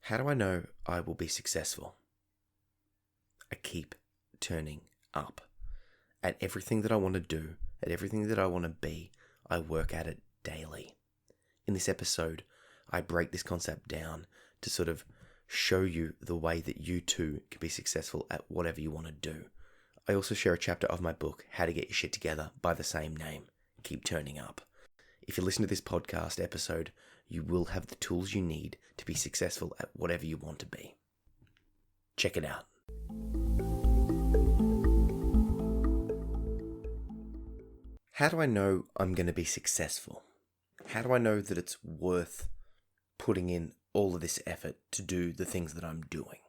How do I know I will be successful? I keep turning up. At everything that I want to do, at everything that I want to be, I work at it daily. In this episode, I break this concept down to sort of show you the way that you too can be successful at whatever you want to do. I also share a chapter of my book, How to Get Your Shit Together, by the same name, Keep Turning Up. If you listen to this podcast episode, you will have the tools you need to be successful at whatever you want to be. Check it out. How do I know I'm going to be successful? How do I know that it's worth putting in all of this effort to do the things that I'm doing?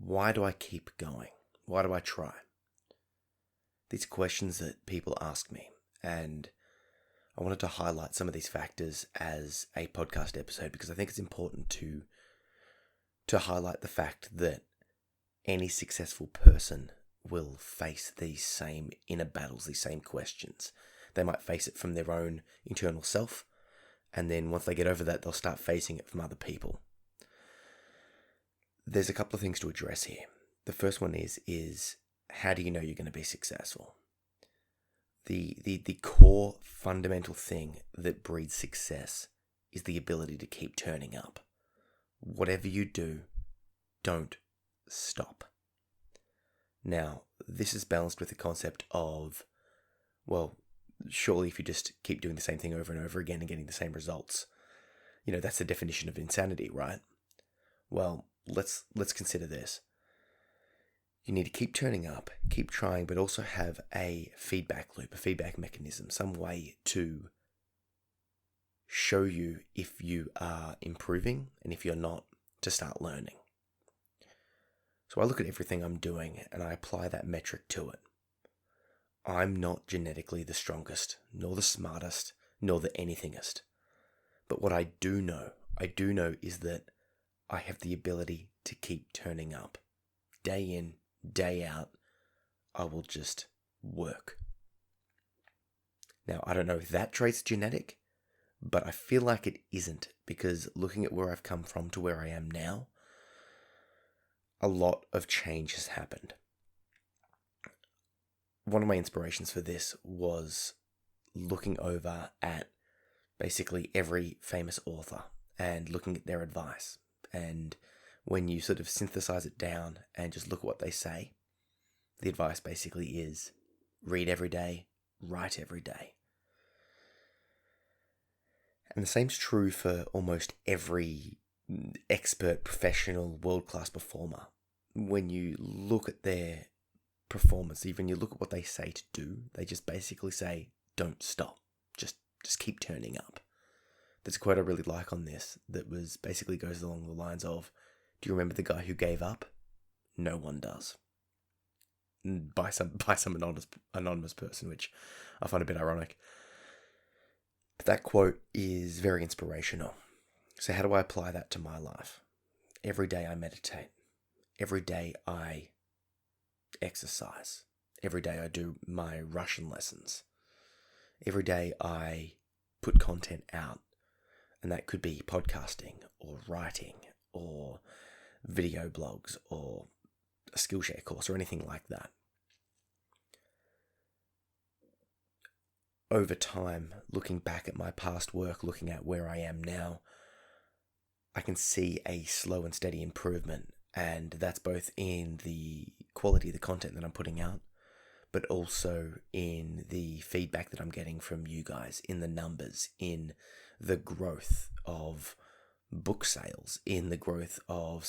Why do I keep going? Why do I try? These are questions that people ask me, and I wanted to highlight some of these factors as a podcast episode because I think it's important to highlight the fact that any successful person will face these same inner battles, these same questions. They might face it from their own internal self, and then once they get over that, they'll start facing it from other people. There's a couple of things to address here. The first one is how do you know you're going to be successful? The core fundamental thing that breeds success is the ability to keep turning up. Whatever you do, don't stop. Now, this is balanced with the concept of, well, surely if you just keep doing the same thing over and over again and getting the same results, that's the definition of insanity, right? Well, let's consider this. You need to keep turning up, keep trying, but also have a feedback loop, a feedback mechanism, some way to show you if you are improving and if you're not, to start learning. So I look at everything I'm doing and I apply that metric to it. I'm not genetically the strongest, nor the smartest, nor the anythingest. But what I do know is that I have the ability to keep turning up. Day in, day out, I will just work. Now, I don't know if that trait's genetic, but I feel like it isn't, because looking at where I've come from to where I am now, a lot of change has happened. One of my inspirations for this was looking over at basically every famous author and looking at their advice. And when you sort of synthesize it down and just look at what they say, the advice basically is read every day, write every day. And the same's true for almost every expert, professional, world-class performer. When you look at their performance, even you look at what they say to do, they just basically say, don't stop, just keep turning up. There's a quote I really like on this that basically goes along the lines of, do you remember the guy who gave up? No one does. By some anonymous person, which I find a bit ironic. But that quote is very inspirational. So how do I apply that to my life? Every day I meditate. Every day I exercise. Every day I do my Russian lessons. Every day I put content out. And that could be podcasting or writing or video blogs or a Skillshare course or anything like that. Over time, looking back at my past work, looking at where I am now, I can see a slow and steady improvement. And that's both in the quality of the content that I'm putting out, but also in the feedback that I'm getting from you guys, in the numbers, in the growth of book sales, in the growth of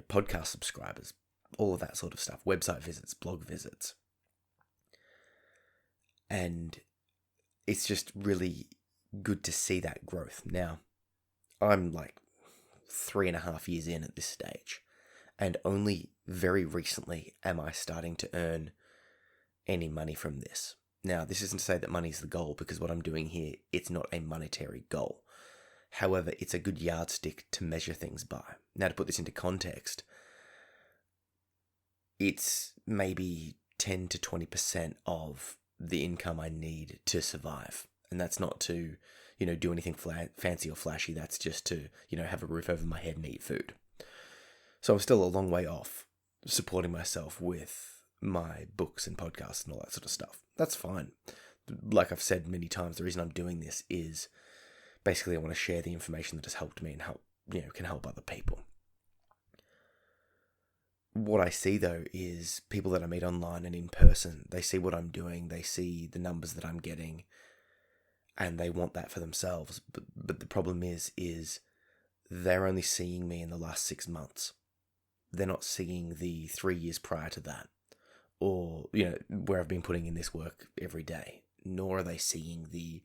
podcast subscribers, all of that sort of stuff, website visits, blog visits. And it's just really good to see that growth. Now, I'm like 3.5 years in at this stage, and only very recently am I starting to earn any money from this. Now, this isn't to say that money's the goal, because what I'm doing here, it's not a monetary goal. However, it's a good yardstick to measure things by. Now, to put this into context, it's maybe 10 to 20% of the income I need to survive. And that's not to, do anything fancy or flashy. That's just to, have a roof over my head and eat food. So I'm still a long way off supporting myself with my books and podcasts and all that sort of stuff. That's fine. Like I've said many times, the reason I'm doing this is basically I want to share the information that has helped me and can help other people. What I see though is people that I meet online and in person, they see what I'm doing, they see the numbers that I'm getting, and they want that for themselves. But the problem is they're only seeing me in the last 6 months. They're not seeing the 3 years prior to that, or, where I've been putting in this work every day, nor are they seeing the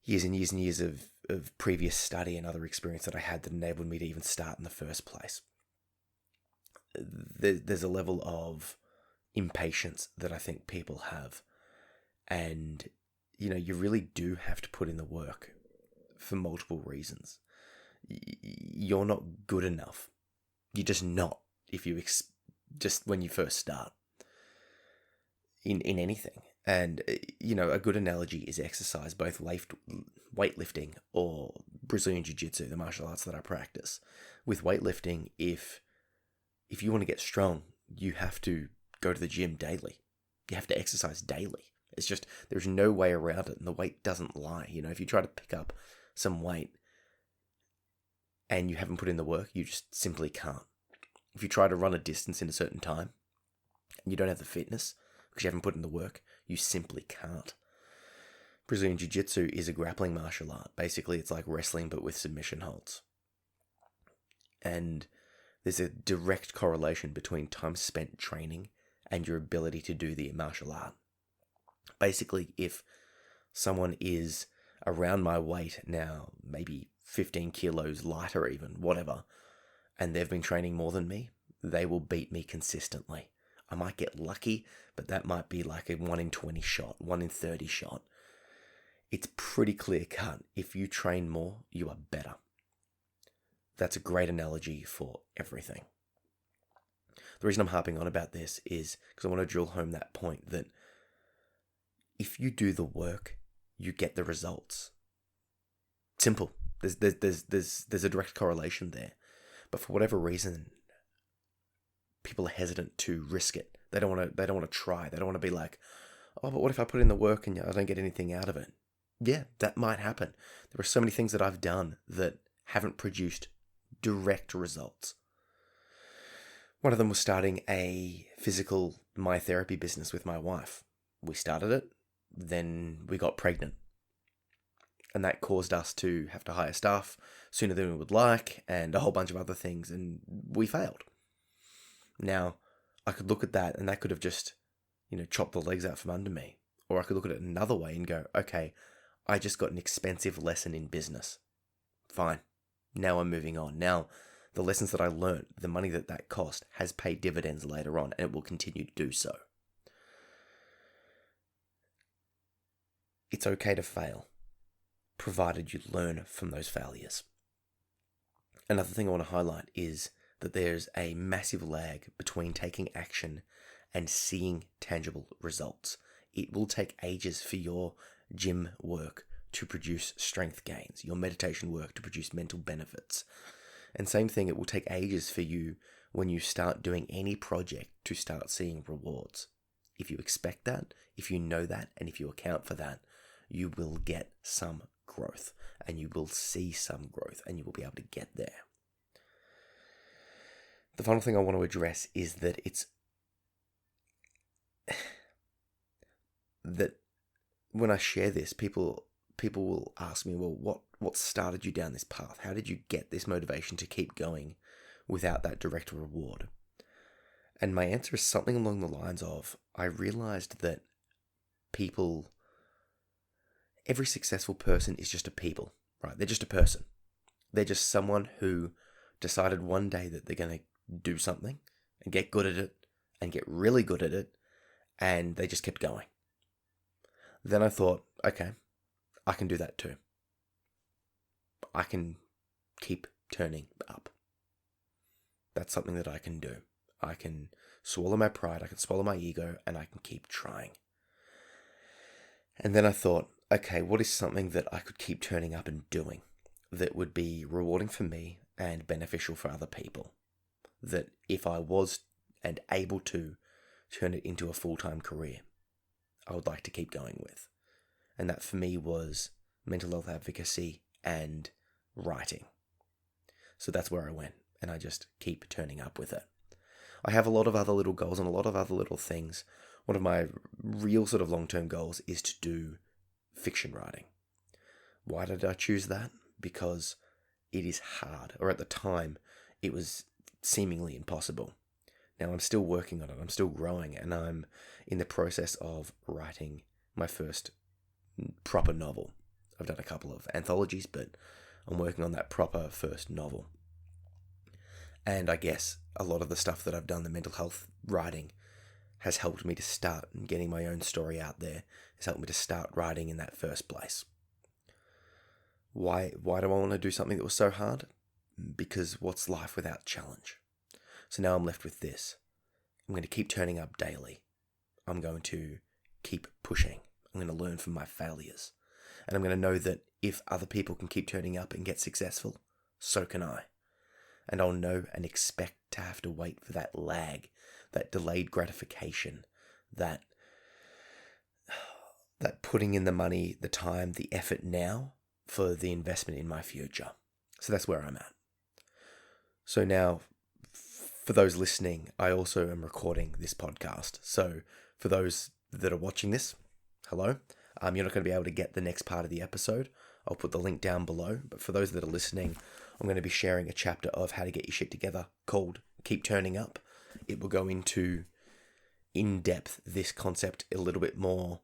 years and years and years of previous study and other experience that I had that enabled me to even start in the first place. There's a level of impatience that I think people have, and you really do have to put in the work for multiple reasons. You're not good enough. You're just not if you just when you first start in anything. And a good analogy is exercise, both weightlifting or Brazilian Jiu-Jitsu, the martial arts that I practice. With weightlifting, if you want to get strong, you have to go to the gym daily. You have to exercise daily. It's just, there's no way around it, and the weight doesn't lie. If you try to pick up some weight and you haven't put in the work, you just simply can't. If you try to run a distance in a certain time and you don't have the fitness because you haven't put in the work, you simply can't. Brazilian Jiu-Jitsu is a grappling martial art. Basically, it's like wrestling but with submission holds. And there's a direct correlation between time spent training and your ability to do the martial art. Basically, if someone is around my weight now, maybe 15 kilos lighter even, whatever, and they've been training more than me, they will beat me consistently. I might get lucky, but that might be like a 1 in 20 shot, 1 in 30 shot. It's pretty clear cut. If you train more, you are better. That's a great analogy for everything. The reason I'm harping on about this is because I want to drill home that point that if you do the work, you get the results. Simple. There's a direct correlation there. But for whatever reason, people are hesitant to risk it. They don't want to try. They don't want to be like, oh, but what if I put in the work and I don't get anything out of it? Yeah, that might happen. There are so many things that I've done that haven't produced direct results. One of them was starting a physical myotherapy business with my wife. We started it, then we got pregnant. And that caused us to have to hire staff sooner than we would like, and a whole bunch of other things, and we failed. Now, I could look at that, and that could have just, chopped the legs out from under me. Or I could look at it another way and go, okay, I just got an expensive lesson in business. Fine. Now I'm moving on. Now, the lessons that I learned, the money that cost, has paid dividends later on, and it will continue to do so. It's okay to fail, provided you learn from those failures. Another thing I want to highlight is that there's a massive lag between taking action and seeing tangible results. It will take ages for your gym work to produce strength gains, your meditation work to produce mental benefits. And same thing, it will take ages for you when you start doing any project to start seeing rewards. If you expect that, if you know that, and if you account for that, you will get some growth, and you will see some growth, and you will be able to get there. The final thing I want to address is that that when I share this, people will ask me, well, what started you down this path? How did you get this motivation to keep going without that direct reward? And my answer is something along the lines of, I realized that every successful person is just a people, right? They're just a person. They're just someone who decided one day that they're going to do something and get good at it and get really good at it, and they just kept going. Then I thought, okay, I can do that too. I can keep turning up. That's something that I can do. I can swallow my pride, I can swallow my ego, and I can keep trying. And then I thought, okay, what is something that I could keep turning up and doing that would be rewarding for me and beneficial for other people? That if I was and able to turn it into a full-time career, I would like to keep going with. And that for me was mental health advocacy and writing. So that's where I went, and I just keep turning up with it. I have a lot of other little goals and a lot of other little things. One of my real sort of long-term goals is to do fiction writing. Why did I choose that? Because it is hard, or at the time, it was seemingly impossible. Now I'm still working on it, I'm still growing, and I'm in the process of writing my first proper novel. I've done a couple of anthologies, but I'm working on that proper first novel. And I guess a lot of the stuff that I've done, the mental health writing, has helped me to start getting my own story out there. Has helped me to start writing in that first place. Why do I want to do something that was so hard? Because what's life without challenge? So now I'm left with this. I'm going to keep turning up daily. I'm going to keep pushing. I'm going to learn from my failures. And I'm going to know that if other people can keep turning up and get successful, so can I. And I'll know and expect to have to wait for that lag, that delayed gratification, that putting in the money, the time, the effort now for the investment in my future. So that's where I'm at. So now, for those listening, I also am recording this podcast. So for those that are watching this, hello. You're not going to be able to get the next part of the episode. I'll put the link down below. But for those that are listening, I'm going to be sharing a chapter of How to Get Your Shit Together called Keep Turning Up. It will go into in-depth this concept a little bit more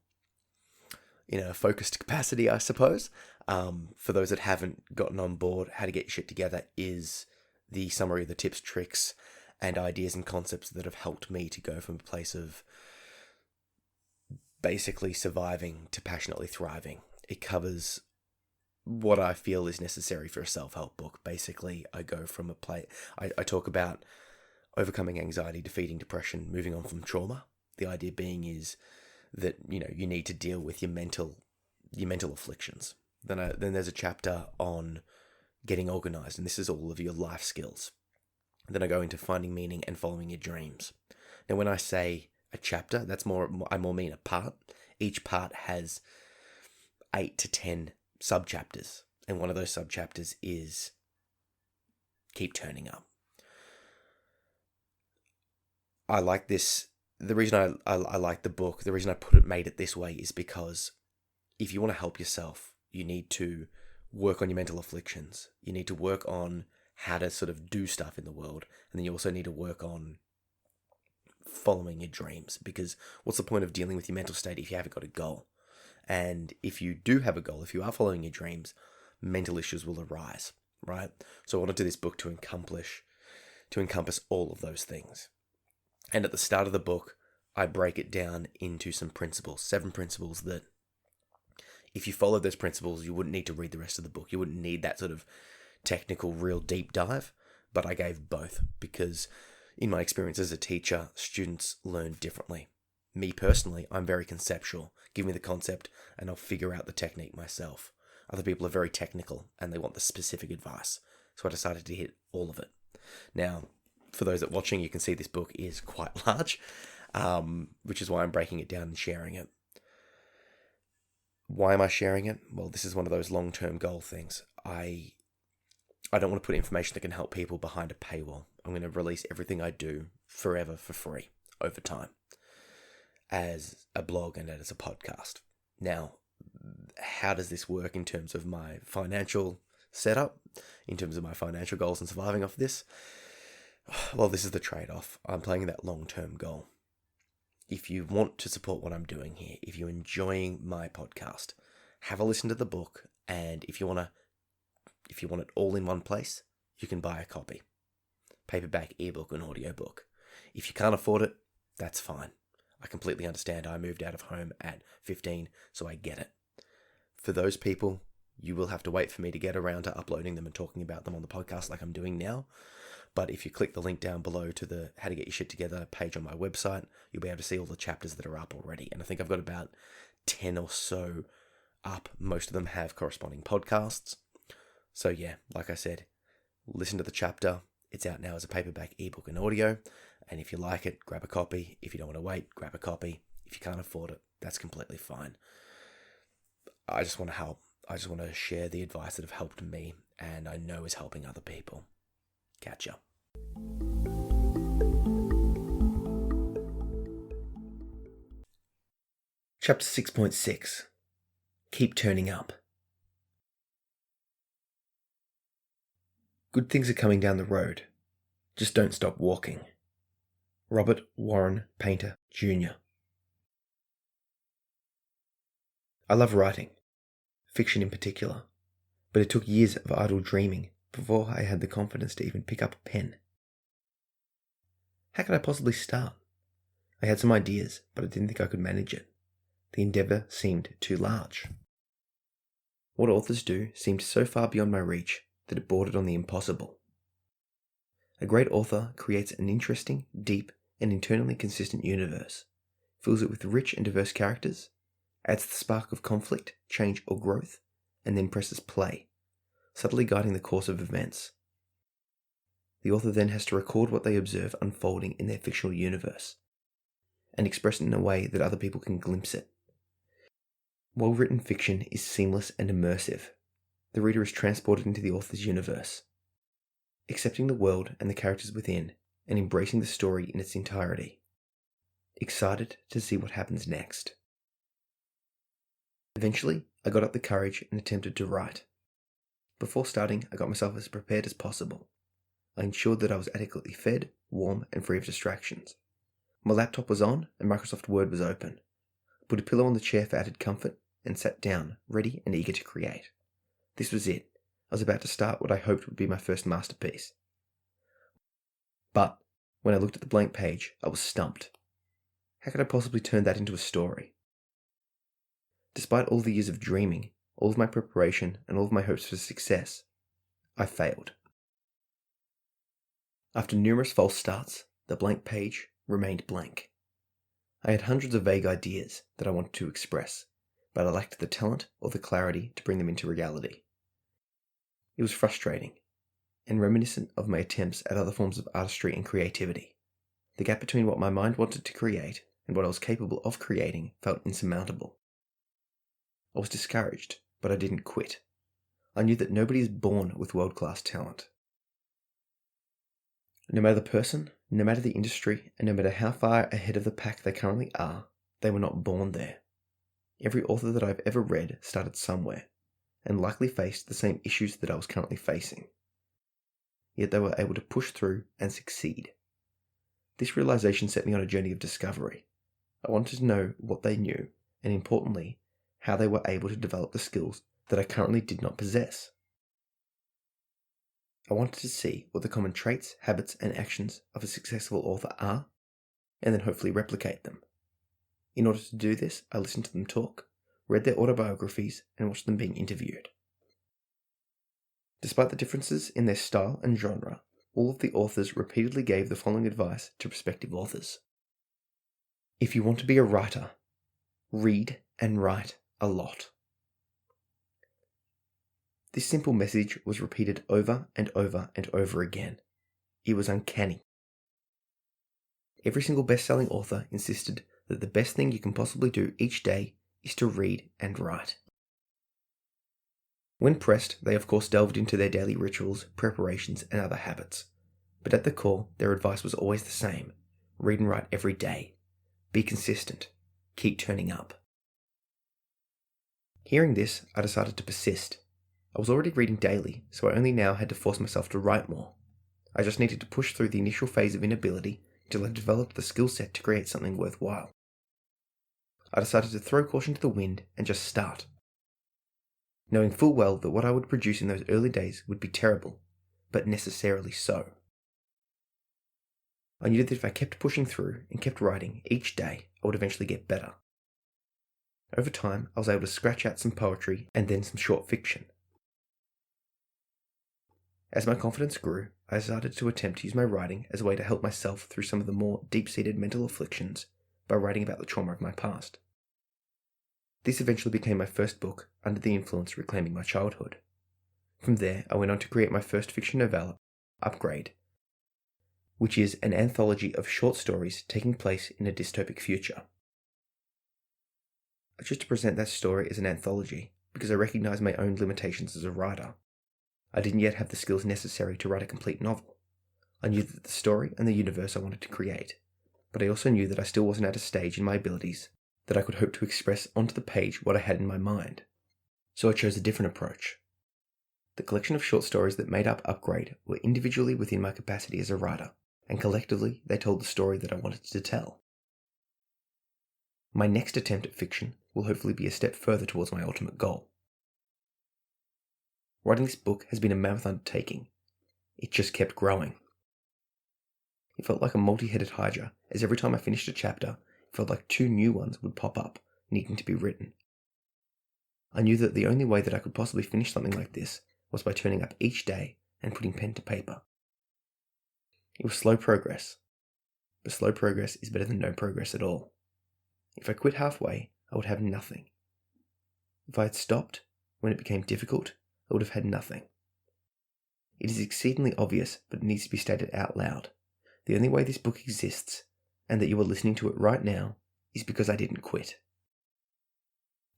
in a focused capacity, I suppose. For those that haven't gotten on board, How to Get Your Shit Together is the summary of the tips, tricks, and ideas and concepts that have helped me to go from a place of basically surviving to passionately thriving. It covers what I feel is necessary for a self-help book. Basically, I go from I talk about overcoming anxiety, defeating depression, moving on from trauma. The idea being is that, you need to deal with your mental afflictions. Then there's a chapter on getting organized, and this is all of your life skills. Then I go into finding meaning and following your dreams. Now, when I say a chapter, I more mean a part. Each part has 8 to 10 subchapters, and one of those subchapters is keep turning up. I like this. The reason I like the book, the reason I made it this way is because if you want to help yourself, you need to work on your mental afflictions. You need to work on how to sort of do stuff in the world, and then you also need to work on following your dreams, because what's the point of dealing with your mental state if you haven't got a goal? And if you do have a goal, if you are following your dreams, mental issues will arise, right? So I wanted to do this book to encompass all of those things. And at the start of the book, I break it down into some principles, 7 principles that if you followed those principles, you wouldn't need to read the rest of the book. You wouldn't need that sort of technical, real deep dive. But I gave both because in my experience as a teacher, students learn differently. Me personally, I'm very conceptual. Give me the concept and I'll figure out the technique myself. Other people are very technical and they want the specific advice. So I decided to hit all of it. Now, for those that are watching, you can see this book is quite large, which is why I'm breaking it down and sharing it. Why am I sharing it? Well, this is one of those long-term goal things. I don't want to put information that can help people behind a paywall. I'm going to release everything I do forever for free over time as a blog and as a podcast. Now, how does this work in terms of my financial setup, in terms of my financial goals and surviving off this? Well, this is the trade-off. I'm playing that long-term goal. If you want to support what I'm doing here, if you're enjoying my podcast, have a listen to the book, and if you want it all in one place, you can buy a copy. Paperback, ebook, and audiobook. If you can't afford it, that's fine. I completely understand. I moved out of home at 15, so I get it. For those people, you will have to wait for me to get around to uploading them and talking about them on the podcast like I'm doing now. But if you click the link down below to the How to Get Your Shit Together page on my website, you'll be able to see all the chapters that are up already. And I think I've got about 10 or so up. Most of them have corresponding podcasts. So yeah, like I said, listen to the chapter. It's out now as a paperback, ebook, and audio. And if you like it, grab a copy. If you don't want to wait, grab a copy. If you can't afford it, that's completely fine. I just want to help. I just want to share the advice that have helped me and I know is helping other people. Catch ya. Chapter 6.6. Keep turning up. Good things are coming down the road. Just don't stop walking. Robert Warren Painter, Jr. I love writing, fiction in particular, but it took years of idle dreaming before I had the confidence to even pick up a pen. How could I possibly start? I had some ideas, but I didn't think I could manage it. The endeavour seemed too large. What authors do seemed so far beyond my reach that it bordered on the impossible. A great author creates an interesting, deep, and internally consistent universe, fills it with rich and diverse characters, adds the spark of conflict, change, or growth, and then presses play, subtly guiding the course of events. The author then has to record what they observe unfolding in their fictional universe, and express it in a way that other people can glimpse it. Well-written fiction is seamless and immersive. The reader is transported into the author's universe, accepting the world and the characters within, and embracing the story in its entirety, excited to see what happens next. Eventually, I got up the courage and attempted to write. Before starting, I got myself as prepared as possible. I ensured that I was adequately fed, warm, and free of distractions. My laptop was on, and Microsoft Word was open. I put a pillow on the chair for added comfort, and sat down, ready and eager to create. This was it. I was about to start what I hoped would be my first masterpiece. But, when I looked at the blank page, I was stumped. How could I possibly turn that into a story? Despite all the years of dreaming, all of my preparation, and all of my hopes for success, I failed. After numerous false starts, the blank page remained blank. I had hundreds of vague ideas that I wanted to express, but I lacked the talent or the clarity to bring them into reality. It was frustrating, and reminiscent of my attempts at other forms of artistry and creativity. The gap between what my mind wanted to create and what I was capable of creating felt insurmountable. I was discouraged, but I didn't quit. I knew that nobody is born with world-class talent. No matter the person, no matter the industry, and no matter how far ahead of the pack they currently are, they were not born there. Every author that I've ever read started somewhere, and likely faced the same issues that I was currently facing. Yet they were able to push through and succeed. This realization set me on a journey of discovery. I wanted to know what they knew, and importantly, how they were able to develop the skills that I currently did not possess. I wanted to see what the common traits, habits, and actions of a successful author are, and then hopefully replicate them. In order to do this, I listened to them talk, read their autobiographies, and watched them being interviewed. Despite the differences in their style and genre, all of the authors repeatedly gave the following advice to prospective authors. If you want to be a writer, read and write a lot. This simple message was repeated over and over and over again. It was uncanny. Every single best-selling author insisted that the best thing you can possibly do each day is to read and write. When pressed, they of course delved into their daily rituals, preparations, and other habits. But at the core, their advice was always the same. Read and write every day. Be consistent. Keep turning up. Hearing this, I decided to persist. I was already reading daily, so I only now had to force myself to write more. I just needed to push through the initial phase of inability until I developed the skill set to create something worthwhile. I decided to throw caution to the wind and just start. Knowing full well that what I would produce in those early days would be terrible, but necessarily so. I knew that if I kept pushing through and kept writing each day, I would eventually get better. Over time, I was able to scratch out some poetry and then some short fiction. As my confidence grew, I decided to attempt to use my writing as a way to help myself through some of the more deep-seated mental afflictions by writing about the trauma of my past. This eventually became my first book, Under the Influence: Reclaiming My Childhood. From there, I went on to create my first fiction novella, Upgrade, which is an anthology of short stories taking place in a dystopic future. I chose to present that story as an anthology because I recognized my own limitations as a writer. I didn't yet have the skills necessary to write a complete novel. I knew that the story and the universe I wanted to create, but I also knew that I still wasn't at a stage in my abilities that I could hope to express onto the page what I had in my mind. So I chose a different approach. The collection of short stories that made up Upgrade were individually within my capacity as a writer, and collectively they told the story that I wanted to tell. My next attempt at fiction will hopefully be a step further towards my ultimate goal. Writing this book has been a mammoth undertaking. It just kept growing. It felt like a multi-headed hydra, as every time I finished a chapter, it felt like 2 new ones would pop up, needing to be written. I knew that the only way that I could possibly finish something like this was by turning up each day and putting pen to paper. It was slow progress, but slow progress is better than no progress at all. If I quit halfway, I would have nothing. If I had stopped when it became difficult, I would have had nothing. It is exceedingly obvious, but it needs to be stated out loud. The only way this book exists, and that you are listening to it right now, is because I didn't quit.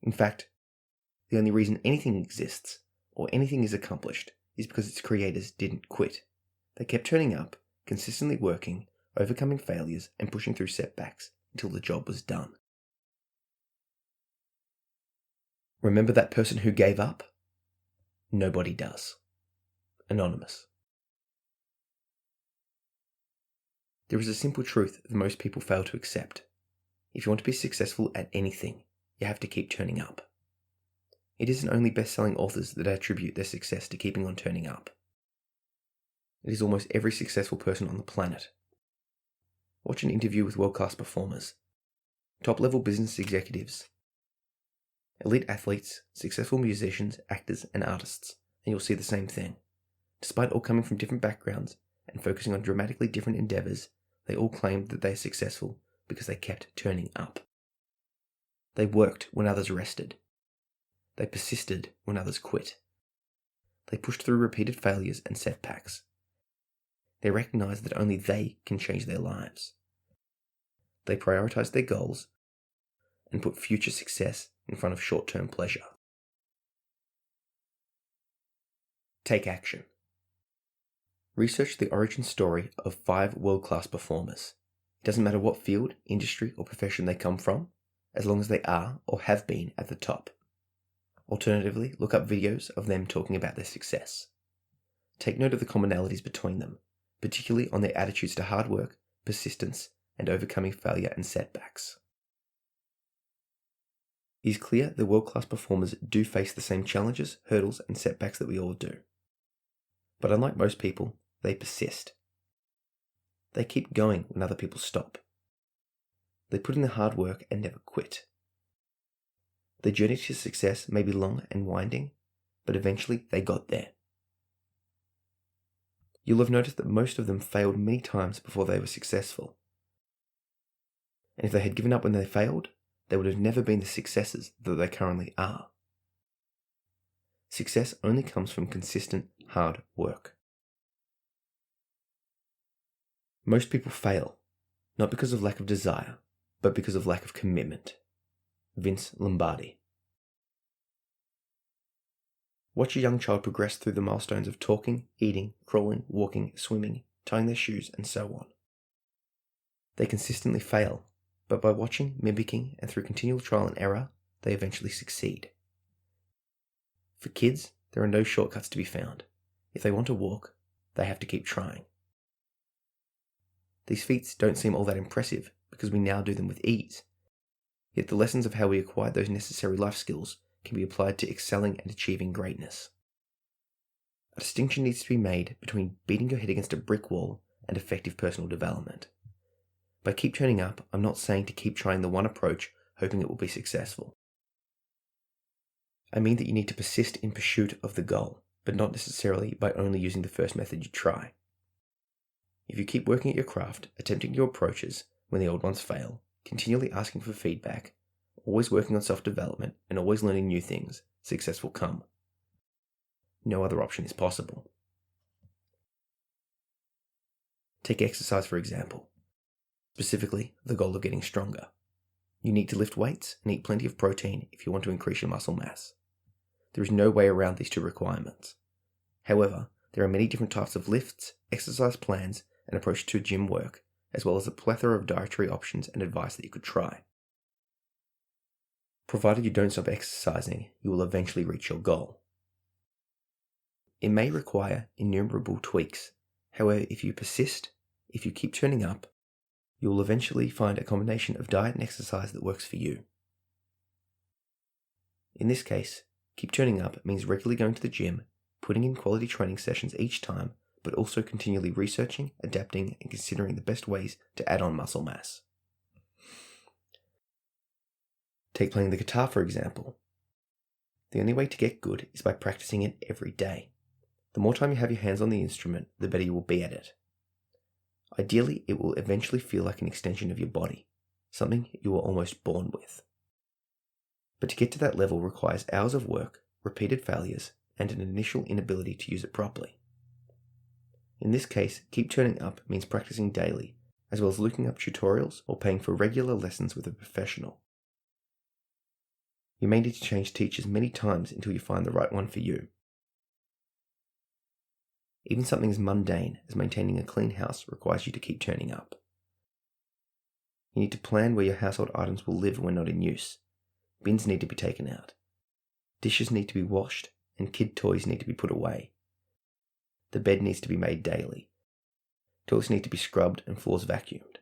In fact, the only reason anything exists, or anything is accomplished, is because its creators didn't quit. They kept turning up, consistently working, overcoming failures, and pushing through setbacks until the job was done. Remember that person who gave up? Nobody does. Anonymous. There is a simple truth that most people fail to accept. If you want to be successful at anything, you have to keep turning up. It isn't only best-selling authors that attribute their success to keeping on turning up. It is almost every successful person on the planet. Watch an interview with world-class performers, top-level business executives, elite athletes, successful musicians, actors, and artists, and you'll see the same thing. Despite all coming from different backgrounds and focusing on dramatically different endeavors, they all claim that they are successful because they kept turning up. They worked when others rested. They persisted when others quit. They pushed through repeated failures and setbacks. They recognized that only they can change their lives. They prioritized their goals and put future success in front of short-term pleasure. Take action. Research the origin story of 5 world-class performers. It doesn't matter what field, industry, or profession they come from, as long as they are or have been at the top. Alternatively, look up videos of them talking about their success. Take note of the commonalities between them, particularly on their attitudes to hard work, persistence, and overcoming failure and setbacks. It is clear that world-class performers do face the same challenges, hurdles, and setbacks that we all do. But unlike most people, they persist. They keep going when other people stop. They put in the hard work and never quit. Their journey to success may be long and winding, but eventually they got there. You'll have noticed that most of them failed many times before they were successful. And if they had given up when they failed, they would have never been the successes that they currently are. Success only comes from consistent, hard work. Most people fail, not because of lack of desire, but because of lack of commitment. Vince Lombardi. Watch a young child progress through the milestones of talking, eating, crawling, walking, swimming, tying their shoes, and so on. They consistently fail, but by watching, mimicking, and through continual trial and error, they eventually succeed. For kids, there are no shortcuts to be found. If they want to walk, they have to keep trying. These feats don't seem all that impressive because we now do them with ease. Yet the lessons of how we acquired those necessary life skills can be applied to excelling and achieving greatness. A distinction needs to be made between beating your head against a brick wall and effective personal development. By keep turning up, I'm not saying to keep trying the one approach, hoping it will be successful. I mean that you need to persist in pursuit of the goal, but not necessarily by only using the first method you try. If you keep working at your craft, attempting new approaches when the old ones fail, continually asking for feedback, always working on self-development and always learning new things, success will come. No other option is possible. Take exercise for example. Specifically, the goal of getting stronger. You need to lift weights and eat plenty of protein if you want to increase your muscle mass. There is no way around these two requirements. However, there are many different types of lifts, exercise plans, and approach to gym work, as well as a plethora of dietary options and advice that you could try. Provided you don't stop exercising, you will eventually reach your goal. It may require innumerable tweaks. However, if you persist, if you keep turning up, you will eventually find a combination of diet and exercise that works for you. In this case, keep turning up means regularly going to the gym, putting in quality training sessions each time, but also continually researching, adapting, and considering the best ways to add on muscle mass. Take playing the guitar for example. The only way to get good is by practicing it every day. The more time you have your hands on the instrument, the better you will be at it. Ideally, it will eventually feel like an extension of your body, something you were almost born with. But to get to that level requires hours of work, repeated failures, and an initial inability to use it properly. In this case, keep turning up means practicing daily, as well as looking up tutorials or paying for regular lessons with a professional. You may need to change teachers many times until you find the right one for you. Even something as mundane as maintaining a clean house requires you to keep turning up. You need to plan where your household items will live when not in use. Bins need to be taken out. Dishes need to be washed, and kid toys need to be put away. The bed needs to be made daily. Toilets need to be scrubbed and floors vacuumed.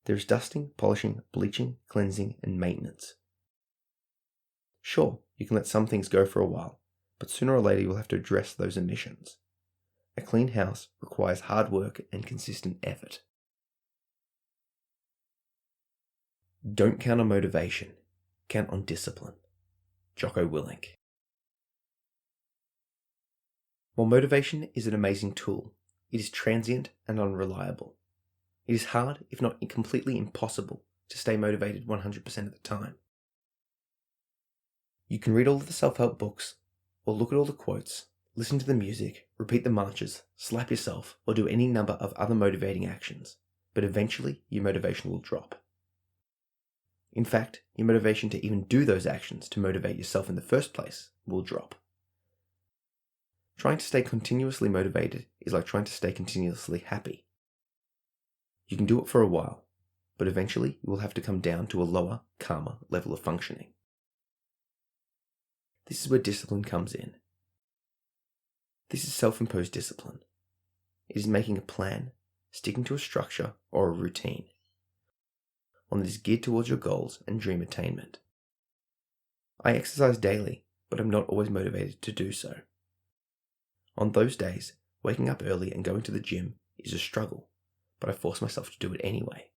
There is dusting, polishing, bleaching, cleansing, and maintenance. Sure, you can let some things go for a while, but sooner or later you will have to address those omissions. A clean house requires hard work and consistent effort. Don't count on motivation, count on discipline. Jocko Willink. While motivation is an amazing tool, it is transient and unreliable. It is hard, if not completely impossible, to stay motivated 100% of the time. You can read all of the self-help books, or look at all the quotes, listen to the music, repeat the marches, slap yourself, or do any number of other motivating actions, but eventually your motivation will drop. In fact, your motivation to even do those actions to motivate yourself in the first place will drop. Trying to stay continuously motivated is like trying to stay continuously happy. You can do it for a while, but eventually you will have to come down to a lower, calmer level of functioning. This is where discipline comes in. This is self-imposed discipline. It is making a plan, sticking to a structure or a routine, one that is geared towards your goals and dream attainment. I exercise daily, but I'm not always motivated to do so. On those days, waking up early and going to the gym is a struggle, but I force myself to do it anyway.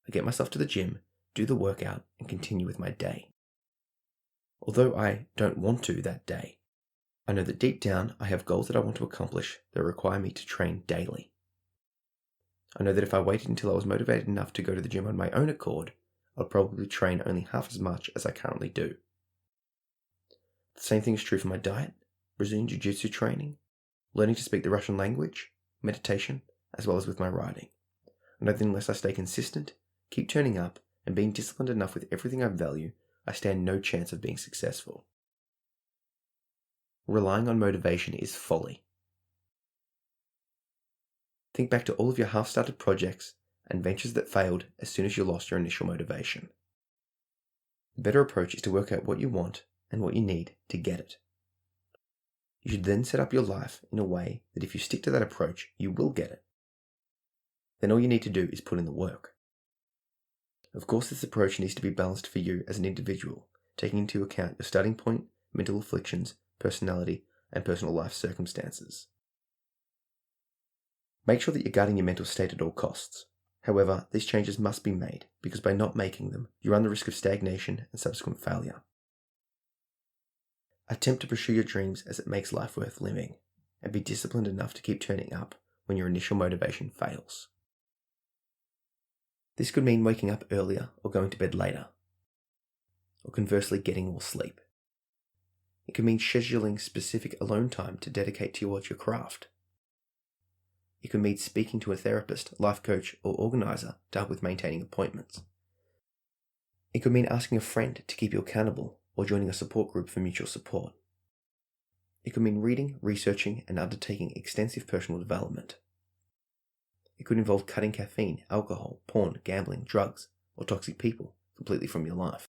I get myself to the gym, do the workout, and continue with my day. Although I don't want to that day, I know that deep down I have goals that I want to accomplish that require me to train daily. I know that if I waited until I was motivated enough to go to the gym on my own accord, I'd probably train only half as much as I currently do. The same thing is true for my diet, Brazilian Jiu-Jitsu training, learning to speak the Russian language, meditation, as well as with my writing. I know that unless I stay consistent, keep turning up, and being disciplined enough with everything I value, I stand no chance of being successful. Relying on motivation is folly. Think back to all of your half-started projects and ventures that failed as soon as you lost your initial motivation. The better approach is to work out what you want and what you need to get it. You should then set up your life in a way that if you stick to that approach, you will get it. Then all you need to do is put in the work. Of course, this approach needs to be balanced for you as an individual, taking into account your starting point, mental afflictions, personality, and personal life circumstances. Make sure that you're guarding your mental state at all costs. However, these changes must be made, because by not making them, you run the risk of stagnation and subsequent failure. Attempt to pursue your dreams as it makes life worth living, and be disciplined enough to keep turning up when your initial motivation fails. This could mean waking up earlier or going to bed later, or conversely getting more sleep. It can mean scheduling specific alone time to dedicate towards your craft. It can mean speaking to a therapist, life coach, or organizer to help with maintaining appointments. It could mean asking a friend to keep you accountable or joining a support group for mutual support. It could mean reading, researching, and undertaking extensive personal development. It could involve cutting caffeine, alcohol, porn, gambling, drugs, or toxic people completely from your life.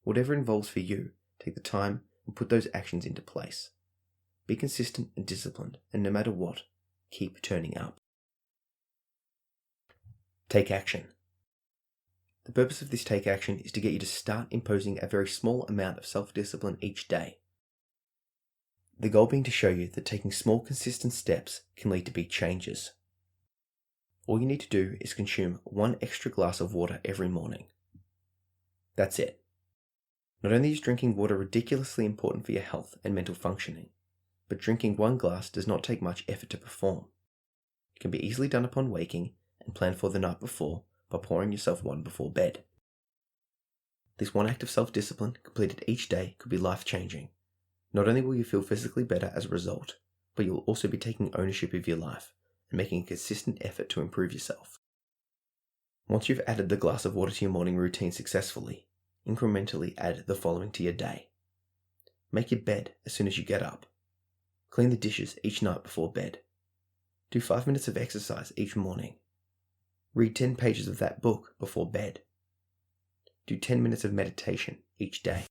Whatever it involves for you, take the time and put those actions into place. Be consistent and disciplined, and no matter what, keep turning up. Take action. The purpose of this take action is to get you to start imposing a very small amount of self-discipline each day. The goal being to show you that taking small, consistent steps can lead to big changes. All you need to do is consume 1 extra glass of water every morning. That's it. Not only is drinking water ridiculously important for your health and mental functioning, but drinking 1 glass does not take much effort to perform. It can be easily done upon waking and planned for the night before by pouring yourself one before bed. This one act of self-discipline completed each day could be life-changing. Not only will you feel physically better as a result, but you'll also be taking ownership of your life and making a consistent effort to improve yourself. Once you've added the glass of water to your morning routine successfully, incrementally add the following to your day. Make your bed as soon as you get up. Clean the dishes each night before bed. Do 5 minutes of exercise each morning. Read 10 pages of that book before bed. Do 10 minutes of meditation each day.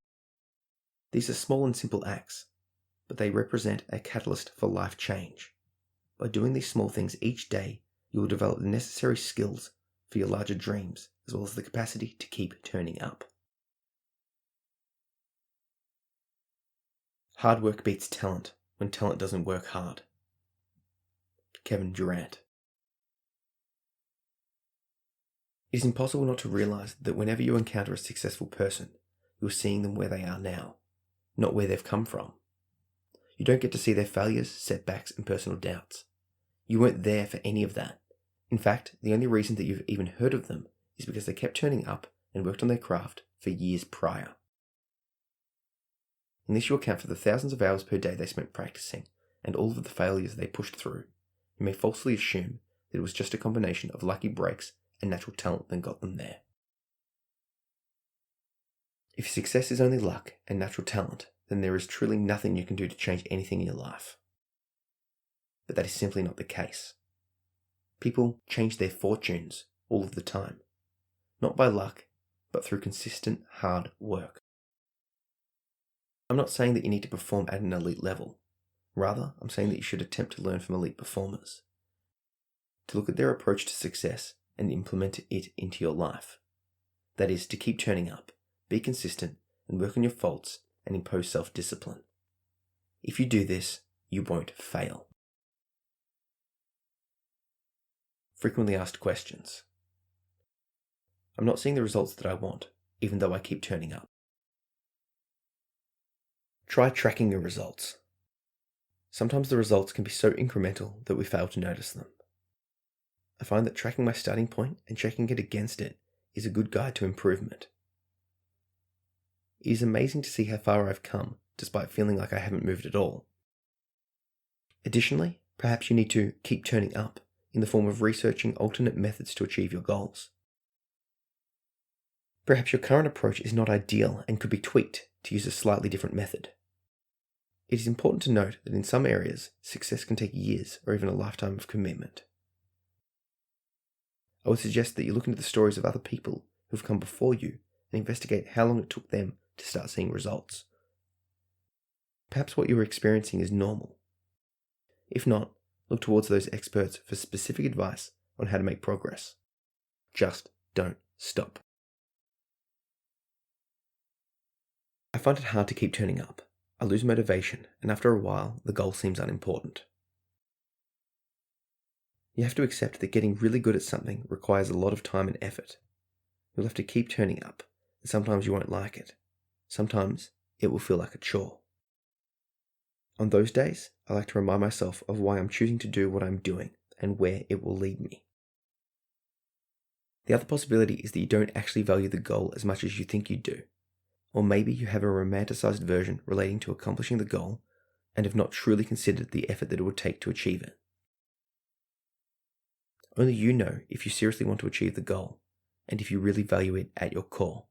These are small and simple acts, but they represent a catalyst for life change. By doing these small things each day, you will develop the necessary skills for your larger dreams, as well as the capacity to keep turning up. Hard work beats talent when talent doesn't work hard. Kevin Durant. It is impossible not to realize that whenever you encounter a successful person, you're seeing them where they are now, not where they've come from. You don't get to see their failures, setbacks, and personal doubts. You weren't there for any of that. In fact, the only reason that you've even heard of them is because they kept turning up and worked on their craft for years prior. Unless you account for the thousands of hours per day they spent practicing and all of the failures they pushed through, you may falsely assume that it was just a combination of lucky breaks and natural talent that got them there. If success is only luck and natural talent, then there is truly nothing you can do to change anything in your life. But that is simply not the case. People change their fortunes all of the time, not by luck, but through consistent hard work. I'm not saying that you need to perform at an elite level. Rather, I'm saying that you should attempt to learn from elite performers, to look at their approach to success and implement it into your life. That is, to keep turning up, be consistent, and work on your faults and impose self-discipline. If you do this, you won't fail. Frequently asked questions. I'm not seeing the results that I want, even though I keep turning up. Try tracking your results. Sometimes the results can be so incremental that we fail to notice them. I find that tracking my starting point and checking it against it is a good guide to improvement. It is amazing to see how far I've come, despite feeling like I haven't moved at all. Additionally, perhaps you need to keep turning up in the form of researching alternate methods to achieve your goals. Perhaps your current approach is not ideal and could be tweaked to use a slightly different method. It is important to note that in some areas, success can take years or even a lifetime of commitment. I would suggest that you look into the stories of other people who have come before you and investigate how long it took them to start seeing results. Perhaps what you are experiencing is normal. If not, look towards those experts for specific advice on how to make progress. Just don't stop. I find it hard to keep turning up. I lose motivation, and after a while, the goal seems unimportant. You have to accept that getting really good at something requires a lot of time and effort. You'll have to keep turning up, and sometimes you won't like it. Sometimes it will feel like a chore. On those days, I like to remind myself of why I'm choosing to do what I'm doing and where it will lead me. The other possibility is that you don't actually value the goal as much as you think you do. Or maybe you have a romanticized version relating to accomplishing the goal and have not truly considered the effort that it would take to achieve it. Only you know if you seriously want to achieve the goal and if you really value it at your core.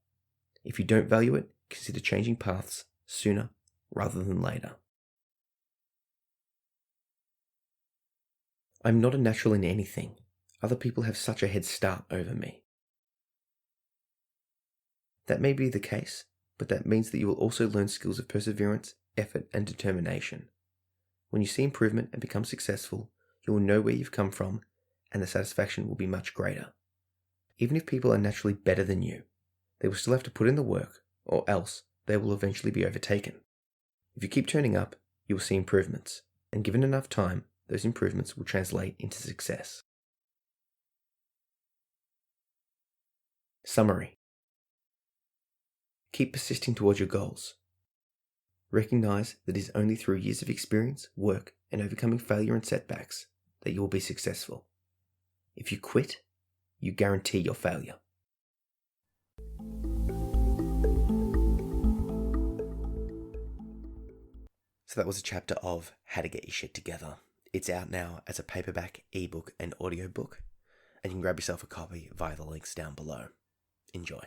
If you don't value it, consider changing paths sooner rather than later. I'm not a natural in anything. Other people have such a head start over me. That may be the case, but that means that you will also learn skills of perseverance, effort, and determination. When you see improvement and become successful, you will know where you've come from, and the satisfaction will be much greater. Even if people are naturally better than you, they will still have to put in the work, or else they will eventually be overtaken. If you keep turning up, you will see improvements, and given enough time, those improvements will translate into success. Summary. Keep persisting towards your goals. Recognize that it is only through years of experience, work, and overcoming failure and setbacks that you will be successful. If you quit, you guarantee your failure. So that was a chapter of How to Get Your Shit Together. It's out now as a paperback, ebook, and audiobook, and you can grab yourself a copy via the links down below. Enjoy.